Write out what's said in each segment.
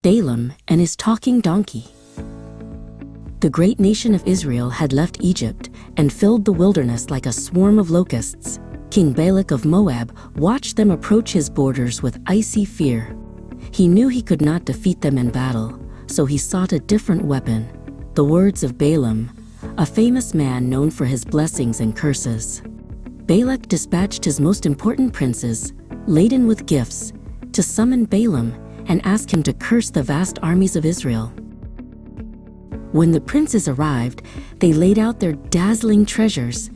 Balaam and his talking donkey. The great nation of Israel had left Egypt and filled the wilderness like a swarm of locusts. King Balak of Moab watched them approach his borders with icy fear. He knew he could not defeat them in battle, so he sought a different weapon: the words of Balaam, a famous man known for his blessings and curses. Balak dispatched his most important princes, laden with gifts, to summon Balaam and ask him to curse the vast armies of Israel. When the princes arrived, they laid out their dazzling treasures,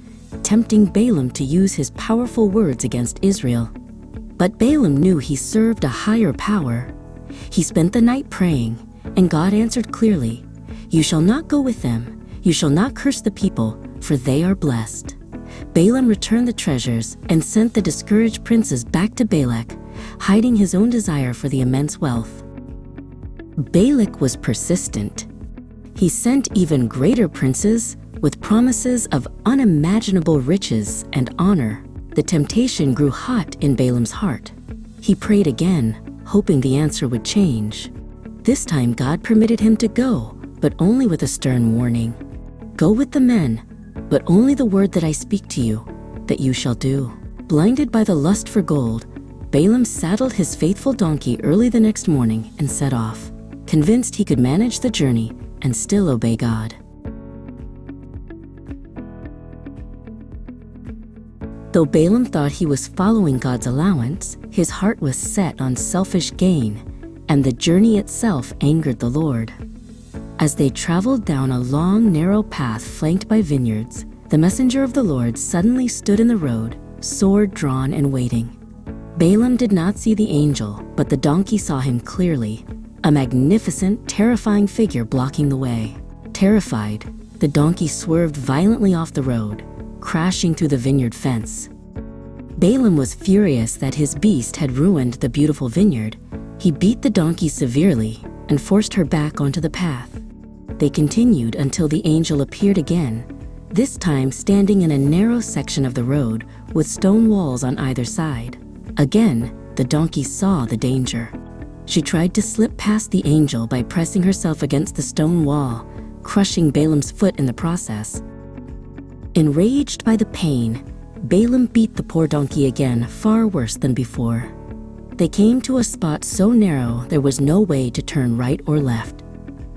tempting Balaam to use his powerful words against Israel. But Balaam knew he served a higher power. He spent the night praying, and God answered clearly, "You shall not go with them. You shall not curse the people, for they are blessed." Balaam returned the treasures and sent the discouraged princes back to Balak, hiding his own desire for the immense wealth. Balak was persistent. He sent even greater princes with promises of unimaginable riches and honor. The temptation grew hot in Balaam's heart. He prayed again, hoping the answer would change. This time God permitted him to go, but only with a stern warning. "Go with the men, but only the word that I speak to you, that you shall do." Blinded by the lust for gold, Balaam saddled his faithful donkey early the next morning and set off, convinced he could manage the journey and still obey God. Though Balaam thought he was following God's allowance, his heart was set on selfish gain, and the journey itself angered the Lord. As they traveled down a long, narrow path flanked by vineyards, the messenger of the Lord suddenly stood in the road, sword drawn and waiting. Balaam did not see the angel, but the donkey saw him clearly, a magnificent, terrifying figure blocking the way. Terrified, the donkey swerved violently off the road, crashing through the vineyard fence. Balaam was furious that his beast had ruined the beautiful vineyard. He beat the donkey severely and forced her back onto the path. They continued until the angel appeared again, this time standing in a narrow section of the road with stone walls on either side. Again, the donkey saw the danger. She tried to slip past the angel by pressing herself against the stone wall, crushing Balaam's foot in the process. Enraged by the pain, Balaam beat the poor donkey again, far worse than before. They came to a spot so narrow there was no way to turn right or left.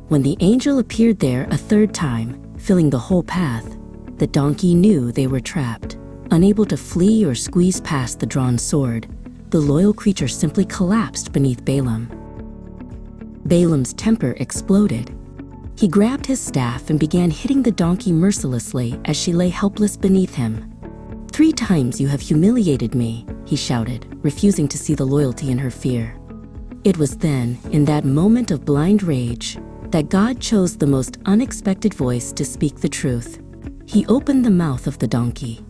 When the angel appeared there a third time, filling the whole path, the donkey knew they were trapped. Unable to flee or squeeze past the drawn sword, the loyal creature simply collapsed beneath Balaam. Balaam's temper exploded. He grabbed his staff and began hitting the donkey mercilessly as she lay helpless beneath him. "3 times you have humiliated me," he shouted, refusing to see the loyalty in her fear. It was then, in that moment of blind rage, that God chose the most unexpected voice to speak the truth. He opened the mouth of the donkey.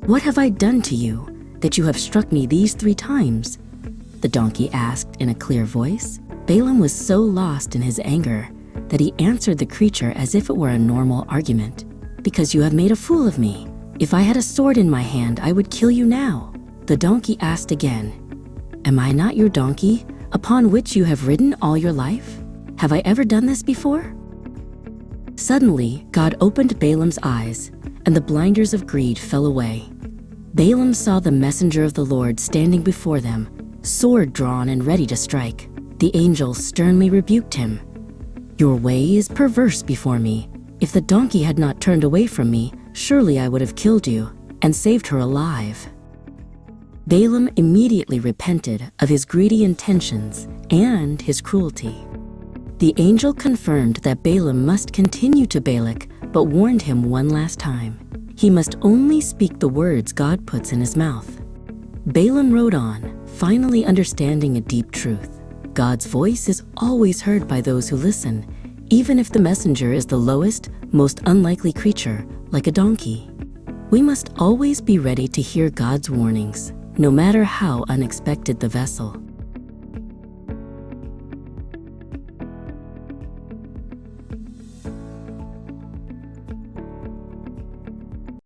"What have I done to you, that you have struck me these 3 times?" the donkey asked in a clear voice. Balaam was so lost in his anger that he answered the creature as if it were a normal argument. "Because you have made a fool of me. If I had a sword in my hand, I would kill you now." The donkey asked again, "Am I not your donkey, upon which you have ridden all your life? Have I ever done this before?" Suddenly, God opened Balaam's eyes, and the blinders of greed fell away. Balaam saw the messenger of the Lord standing before them, sword drawn and ready to strike. The angel sternly rebuked him. "Your way is perverse before me. If the donkey had not turned away from me, surely I would have killed you and saved her alive." Balaam immediately repented of his greedy intentions and his cruelty. The angel confirmed that Balaam must continue to Balak, but warned him one last time. He must only speak the words God puts in his mouth. Balaam rode on, finally understanding a deep truth. God's voice is always heard by those who listen, even if the messenger is the lowest, most unlikely creature, like a donkey. We must always be ready to hear God's warnings, no matter how unexpected the vessel.